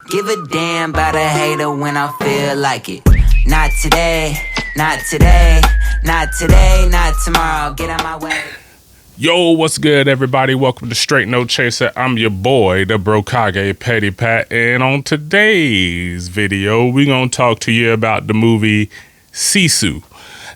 Give a damn about a hater when I feel like it. Not today, not today, not today, not tomorrow. Get out my way. Yo, what's good, everybody? Welcome to Straight No Chaser. I'm your boy, the Bro-Kage Petty Pat, and on today's video, we're gonna talk to you about the movie SISU.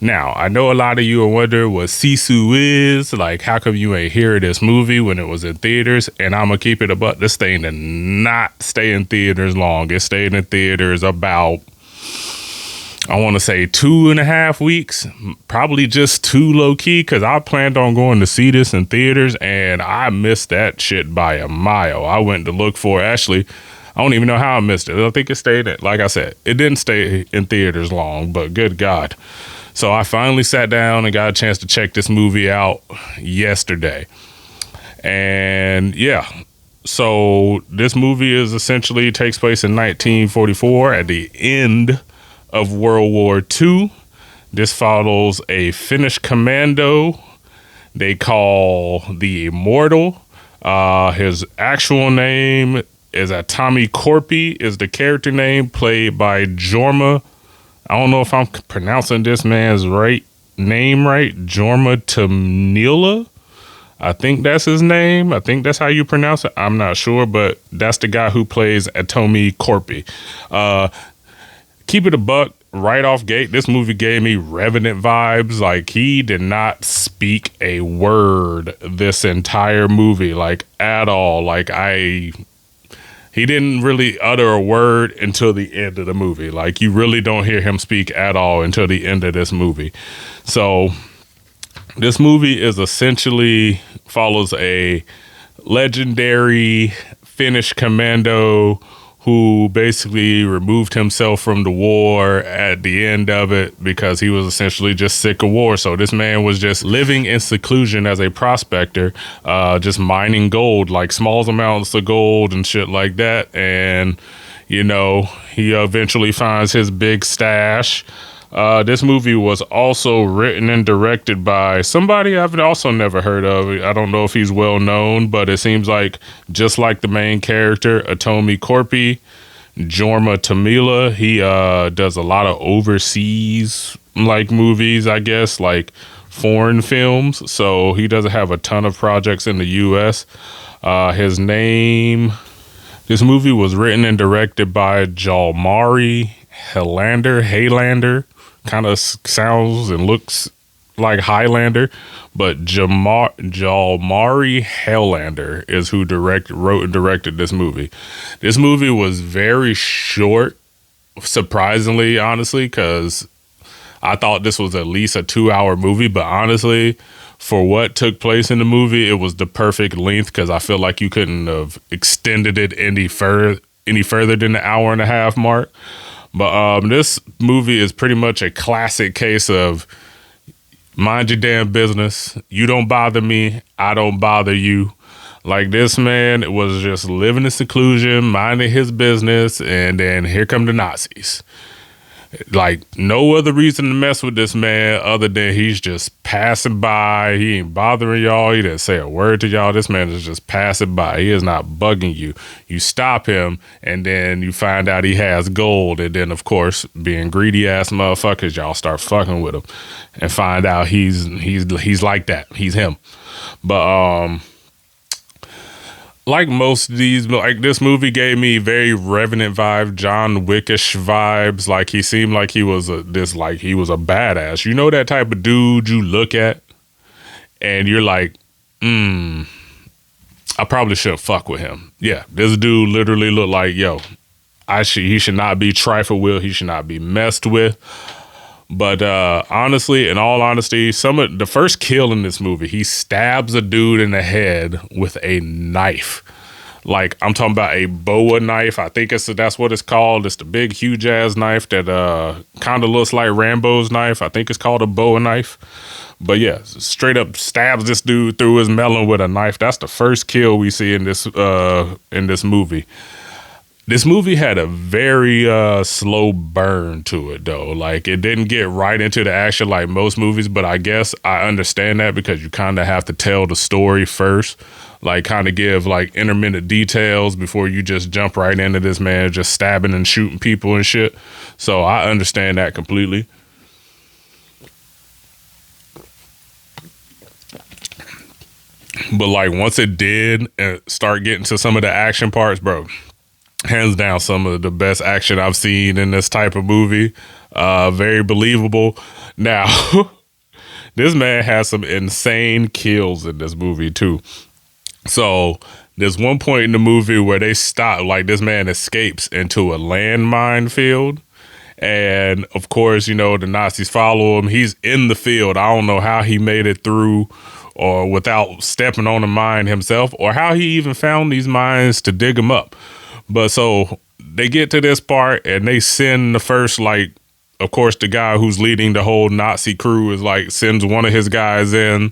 Now, I know a lot of you are wondering what SISU is. Like, how come you ain't hear this movie when it was in theaters? And I'm gonna keep it a buck. This thing did not stay in theaters long. It stayed in theaters about, I want to say 2.5 weeks, probably just too low key, because I planned on going to see this in theaters and I missed that shit by a mile. I went to look for it. Actually, I don't even know how I missed it. I think it stayed in, like I said, it didn't stay in theaters long, but good God. So I finally sat down and got a chance to check this movie out yesterday. And yeah, so this movie is essentially takes place in 1944 at the end of World War II. This follows a Finnish commando they call the Immortal. His actual name is Tommy Korpi, is the character name, played by Jorma. I don't know if I'm pronouncing this man's name right. Jorma Tamila. I think that's his name. I think that's how you pronounce it. I'm not sure, but that's the guy who plays Tommy Korpi. Keep it a buck, right off gate, this movie gave me Revenant vibes. Like, he did not speak a word this entire movie, like, at all. Like, he didn't really utter a word until the end of the movie. Like, you really don't hear him speak at all until the end of this movie. So this movie is essentially follows a legendary Finnish commando who basically removed himself from the war at the end of it because he was essentially just sick of war. So this man was just living in seclusion as a prospector, just mining gold, like small amounts of gold and shit like that. And, you know, he eventually finds his big stash. This movie was also written and directed by somebody I've also never heard of. I don't know if he's well known, but it seems like just like the main character, Tommy Korpi, Jorma Tamila, he does a lot of overseas like movies, I guess, like foreign films. So he doesn't have a ton of projects in the U.S. His name, this movie was written and directed by Jalmari Highlander. Kind of sounds and looks like Highlander, but Jalmari Highlander is who wrote and directed this movie. This movie was very short, surprisingly, honestly, because I thought this was at least a 2-hour movie, but honestly, for what took place in the movie, it was the perfect length, because I feel like you couldn't have extended it any further than the 1.5-hour mark. But this movie is pretty much a classic case of mind your damn business. You don't bother me. I don't bother you. Like, this man was just living in seclusion, minding his business, and then here come the Nazis. Like, no other reason to mess with this man other than he's just passing by. He ain't bothering y'all. He didn't say a word to y'all. This man is just passing by. He is not bugging you. You stop him, and then you find out he has gold. And then, of course, being greedy ass motherfuckers, y'all start fucking with him and find out he's like that. He's him. But like most of these, like, this movie gave me very Revenant vibe, John Wickish vibes. Like, he seemed like he was a badass. You know that type of dude you look at and you're like, I probably shouldn't fuck with him. Yeah, this dude literally looked like, yo, he should not be trifled with. He should not be messed with. But honestly, in all honesty, the first kill in this movie, he stabs a dude in the head with a knife. Like, I'm talking about a boa knife. I think that's what it's called. It's the big, huge ass knife that kind of looks like Rambo's knife. I think it's called a boa knife. But yeah, straight up stabs this dude through his melon with a knife. That's the first kill we see in this movie. This movie had a very slow burn to it, though. Like, it didn't get right into the action like most movies, but I guess I understand that because you kind of have to tell the story first, like kind of give like intermittent details before you just jump right into this man just stabbing and shooting people and shit. So I understand that completely. But like once it did start getting to some of the action parts, bro, hands down some of the best action I've seen in this type of movie. Very believable. Now, this man has some insane kills in this movie too. So there's one point in the movie where they stop, like this man escapes into a landmine field. And of course, you know, the Nazis follow him. He's in the field. I don't know how he made it through or without stepping on a mine himself, or how he even found these mines to dig them up. But so they get to this part and they send the first, like, of course, the guy who's leading the whole Nazi crew is like, sends one of his guys in,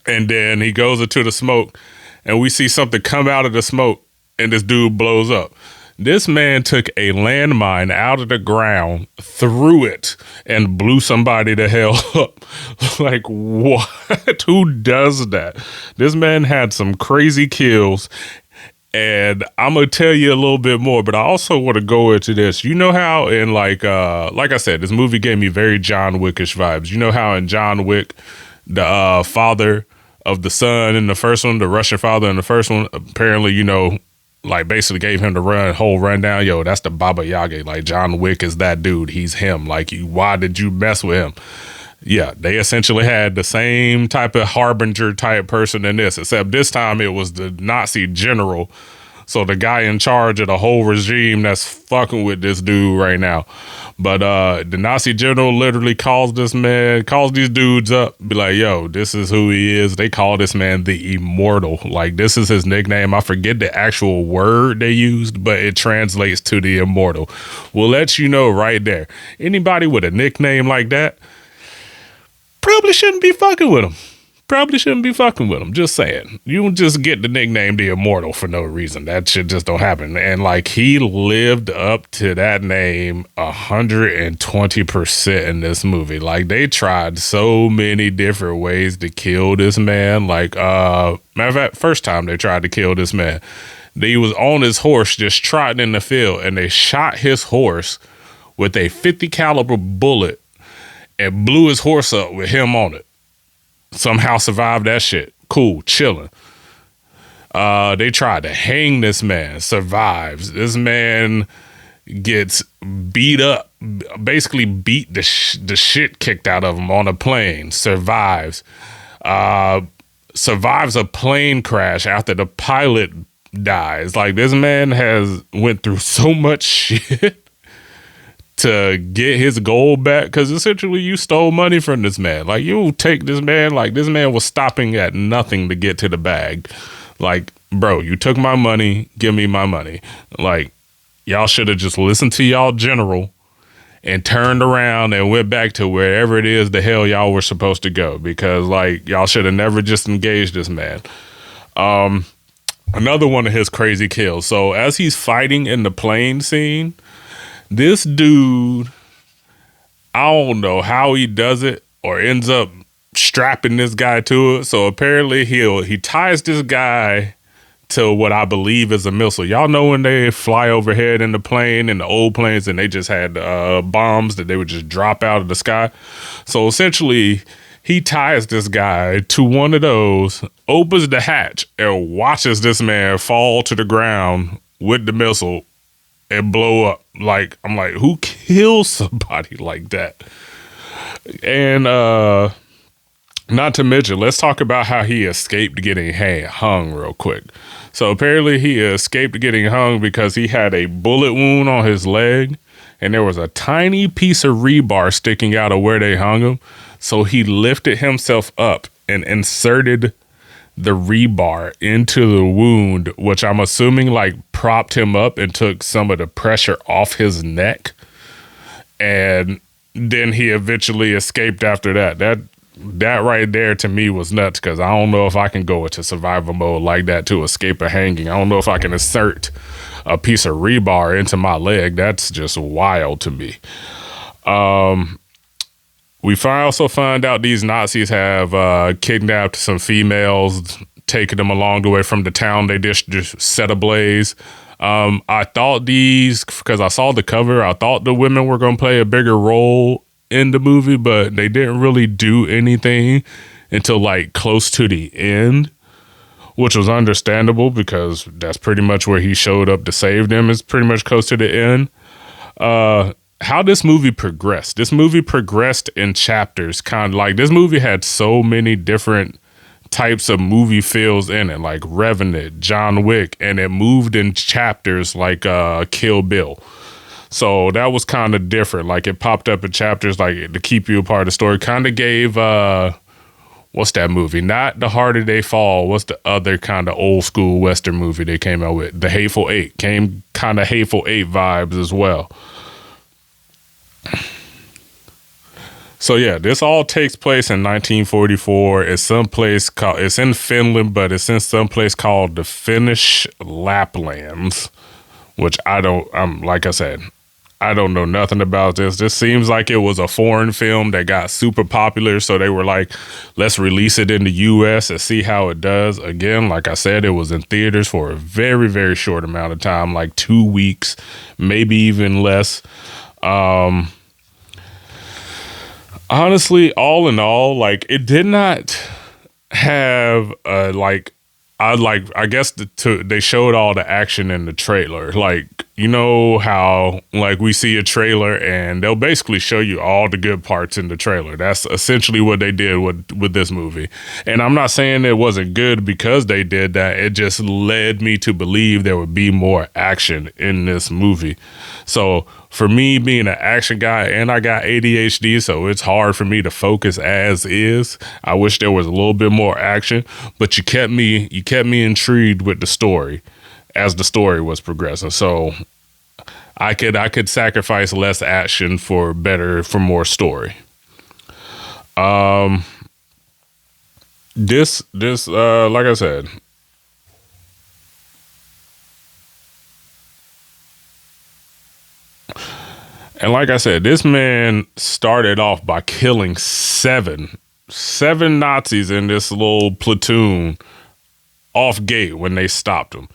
and then he goes into the smoke and we see something come out of the smoke and this dude blows up. This man took a landmine out of the ground, threw it, and blew somebody the hell up. Like, what? Who does that? This man had some crazy kills. And I'm going to tell you a little bit more, but I also want to go into this. You know how in like I said, this movie gave me very John Wickish vibes. You know how in John Wick, the father of the son in the first one, the Russian father in the first one, apparently, you know, like basically gave him the whole rundown. Yo, that's the Baba Yaga. Like John Wick is that dude. He's him. Like, why did you mess with him? Yeah, they essentially had the same type of harbinger type person in this, except this time it was the Nazi general. So the guy in charge of the whole regime that's fucking with this dude right now. But the Nazi general literally calls these dudes up, be like, yo, this is who he is. They call this man the Immortal. Like, this is his nickname. I forget the actual word they used, but it translates to the Immortal. We'll let you know right there. Anybody with a nickname like that probably shouldn't be fucking with him. Just saying. You don't just get the nickname the Immortal for no reason. That shit just don't happen. And like, he lived up to that name 120% in this movie. Like, they tried so many different ways to kill this man. Like, matter of fact, first time they tried to kill this man, he was on his horse just trotting in the field, and they shot his horse with a 50 caliber bullet and blew his horse up with him on it. Somehow survived that shit. Cool, chilling. They tried to hang this man. Survives. This man gets beat up. Basically beat the shit kicked out of him on a plane. Survives. Survives a plane crash after the pilot dies. Like, this man has went through so much shit to get his gold back, because essentially you stole money from this man. Like, you take this man, like, this man was stopping at nothing to get to the bag. Like, bro, you took my money, give me my money. Like, y'all should have just listened to y'all general and turned around and went back to wherever it is the hell y'all were supposed to go, because like, y'all should have never just engaged this man. Another one of his crazy kills. So as he's fighting in the plane scene, this dude, I don't know how he does it or ends up strapping this guy to it. So apparently he ties this guy to what I believe is a missile. Y'all know when they fly overhead in the plane, in the old planes, and they just had bombs that they would just drop out of the sky. So essentially, he ties this guy to one of those, opens the hatch, and watches this man fall to the ground with the missile and blow up. Like, I'm like, who kills somebody like that? And not to mention, let's talk about how he escaped getting hung real quick. So apparently he escaped getting hung because he had a bullet wound on his leg, and there was a tiny piece of rebar sticking out of where they hung him. So he lifted himself up and inserted the rebar into the wound, which I'm assuming like propped him up and took some of the pressure off his neck. And then he eventually escaped after that. That right there to me was nuts, because I don't know if I can go into survival mode like that to escape a hanging. I don't know if I can insert a piece of rebar into my leg. That's just wild to me. We also find out these Nazis have kidnapped some females, taking them along the way from the town they just set ablaze. I thought because I saw the cover, I thought the women were going to play a bigger role in the movie, but they didn't really do anything until like close to the end, which was understandable because that's pretty much where he showed up to save them, is pretty much close to the end. How this movie progressed. This movie progressed in chapters, kind of like this movie had so many different types of movie feels in it, like Revenant, John Wick, and it moved in chapters like Kill Bill. So that was kind of different. Like it popped up in chapters like to keep you a part of the story. Kind of gave what's that movie? Not The Harder They Fall. What's the other kind of old school Western movie they came out with? The Hateful Eight. Came kind of Hateful Eight vibes as well. So yeah, this all takes place in 1944. It's it's in Finland, but it's in some place called the Finnish Laplands, which like I said, I don't know nothing about this. This seems like it was a foreign film that got super popular. So they were like, let's release it in the US and see how it does. Again, like I said, it was in theaters for a very, very short amount of time, like 2 weeks, maybe even less. Honestly, all in all, like it did not have I guess they showed all the action in the trailer. Like, you know how like we see a trailer and they'll basically show you all the good parts in the trailer. That's essentially what they did with this movie. And I'm not saying it wasn't good because they did that. It just led me to believe there would be more action in this movie. So for me being an action guy, and I got ADHD, so it's hard for me to focus as is. I wish there was a little bit more action, but you kept me intrigued with the story as the story was progressing. So I could sacrifice less action for more story. This like I said, and like I said, this man started off by killing seven Nazis in this little platoon off gate when they stopped him.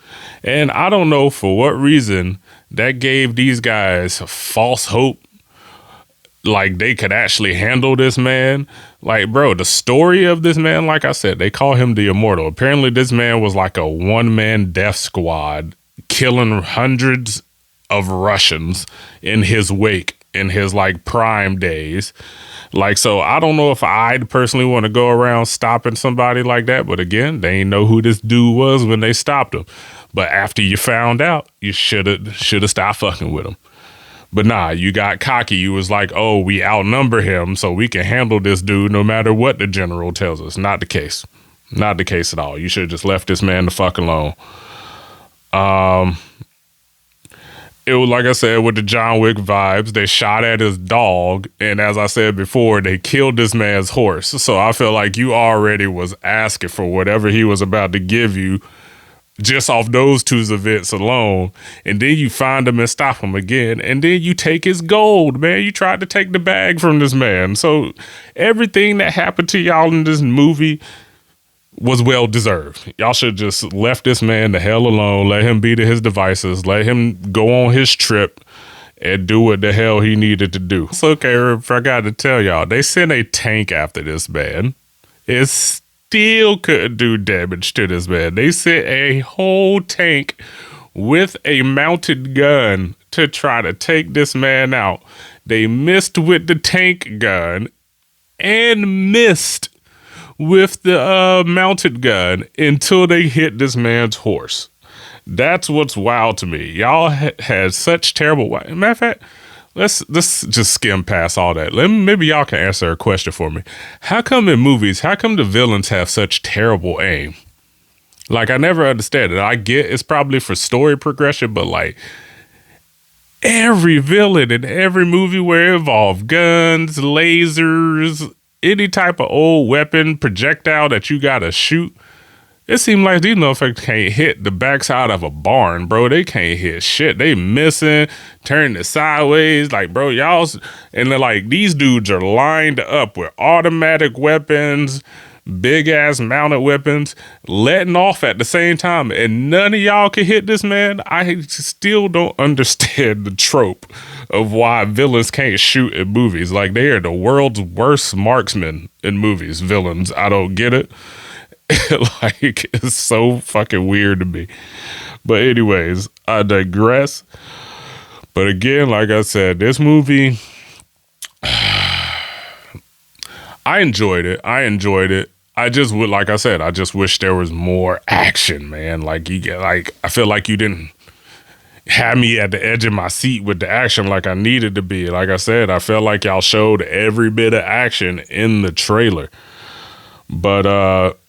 And I don't know for what reason that gave these guys false hope, like they could actually handle this man. Like, bro, the story of this man, like I said, they call him the Immortal. Apparently this man was like a one-man death squad killing hundreds of Russians in his wake in his like prime days. Like, so I don't know if I'd personally want to go around stopping somebody like that. But again, they ain't know who this dude was when they stopped him. But after you found out, you should have stopped fucking with him. But nah, you got cocky. You was like, oh, we outnumber him, so we can handle this dude no matter what the general tells us. Not the case. Not the case at all. You should have just left this man the fuck alone. It was, like I said, with the John Wick vibes, they shot at his dog. And as I said before, they killed this man's horse. So I feel like you already was asking for whatever he was about to give you just off those two events alone. And then you find him and stop him again. And then you take his gold, man. You tried to take the bag from this man. So everything that happened to y'all in this movie was well deserved. Y'all should just left this man the hell alone, let him be to his devices, let him go on his trip and do what the hell he needed to do. It's okay, I forgot to tell y'all, they sent a tank after this man. It still couldn't do damage to this man. They sent a whole tank with a mounted gun to try to take this man out. They missed with the tank gun and missed with the mounted gun until they hit this man's horse. That's what's wild to me. Y'all had such terrible. Matter of fact, let's just skim past all that. Maybe y'all can answer a question for me. How come in movies, how come the villains have such terrible aim? Like, I never understand it. I get it's probably for story progression, but like every villain in every movie where it involved guns, lasers, any type of old weapon, projectile that you gotta shoot, it seemed like these motherfuckers can't hit the backside of a barn, bro. They can't hit shit. They missing, turning it sideways. Like, bro, and they're like, these dudes are lined up with automatic weapons, big ass mounted weapons, letting off at the same time, and none of y'all can hit this man. I still don't understand the trope of why villains can't shoot in movies. Like, they are the world's worst marksmen in movies. Villains, I don't get it. Like, it's so fucking weird to me. But anyways, I digress. But again, like I said, this movie, I enjoyed it. I just would, like I said, I just wish there was more action, man. Like, I feel like you didn't have me at the edge of my seat with the action like I needed to be. Like I said, I felt like y'all showed every bit of action in the trailer. But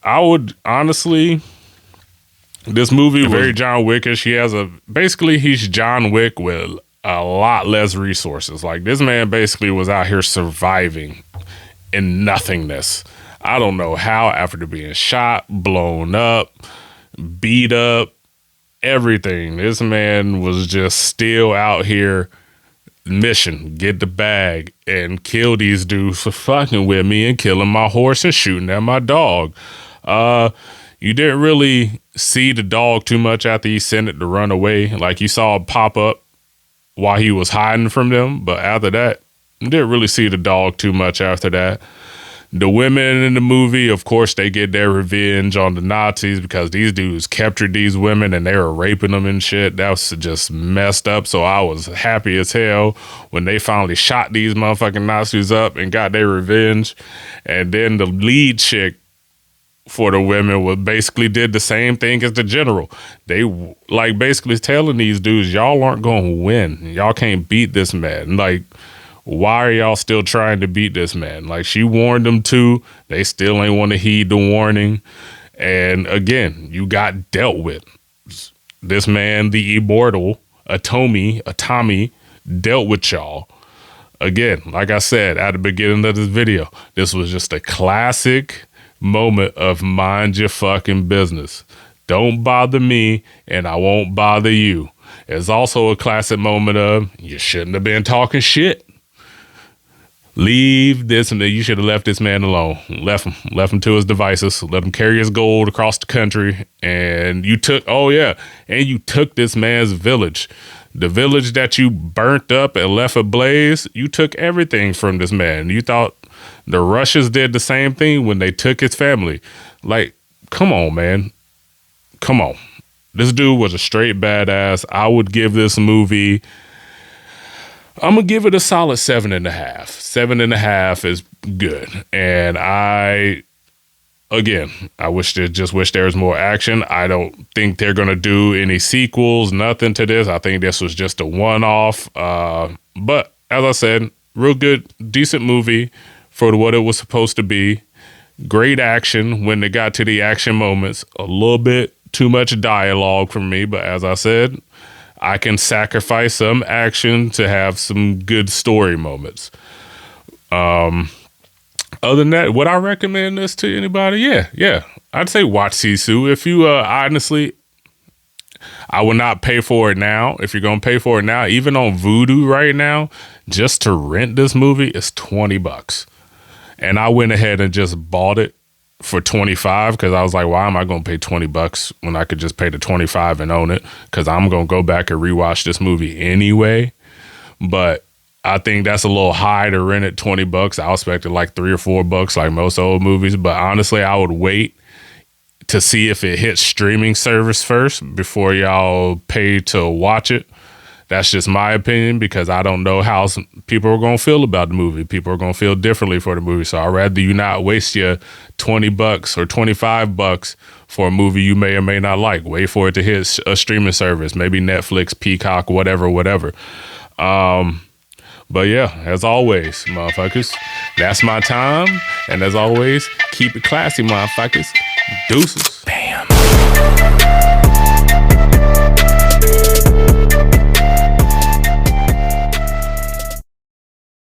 I would honestly, this movie was very John Wickish. He's John Wick with a lot less resources. Like, this man basically was out here surviving in nothingness. I don't know how, after being shot, blown up, beat up, everything. This man was just still out here, mission, get the bag and kill these dudes for fucking with me and killing my horse and shooting at my dog. You didn't really see the dog too much after he sent it to run away. Like, you saw it pop up while he was hiding from them, but after that, you didn't really see the dog too much after that. The women in the movie, of course, they get their revenge on the Nazis because these dudes captured these women and they were raping them and shit. That was just messed up. So I was happy as hell when they finally shot these motherfucking Nazis up and got their revenge. And then the lead chick for the women basically did the same thing as the general. They like basically telling these dudes, y'all aren't going to win. Y'all can't beat this man. Like, why are y'all still trying to beat this man? Like, she warned them too. They still ain't want to heed the warning. And again, you got dealt with. This man, the immortal Atomi, dealt with y'all. Again, like I said at the beginning of this video, this was just a classic moment of mind your fucking business. Don't bother me and I won't bother you. It's also a classic moment of, you shouldn't have been talking shit. Leave this, and you should have left this man alone. Left him to his devices. Let him carry his gold across the country. And you took this man's village. The village that you burnt up and left ablaze, you took everything from this man. You thought the Russians did the same thing when they took his family. Like, come on, man. Come on. This dude was a straight badass. I would give this movie, I'm going to give it a solid 7.5. 7.5 is good. And I wish there was more action. I don't think they're going to do any sequels, nothing to this. I think this was just a one-off. But as I said, real good, decent movie for what it was supposed to be. Great action when they got to the action moments. A little bit too much dialogue for me, but as I said, I can sacrifice some action to have some good story moments. Other than that, would I recommend this to anybody? Yeah. I'd say watch SISU. If you honestly, I will not pay for it now. If you're going to pay for it now, even on Vudu right now, just to rent this movie is $20. And I went ahead and just bought it for $25 because I was like, why am I going to pay $20 when I could just pay the $25 and own it? Because I'm going to go back and rewatch this movie anyway. But I think that's a little high to rent at $20. I expected like $3 or $4 like most old movies. But honestly, I would wait to see if it hits streaming service first before y'all pay to watch it. That's just my opinion because I don't know how people are going to feel about the movie. People are going to feel differently for the movie. So I'd rather you not waste your $20 or $25 for a movie you may or may not like. Wait for it to hit a streaming service, maybe Netflix, Peacock, whatever. But yeah, as always, motherfuckers, that's my time. And as always, keep it classy, motherfuckers. Deuces.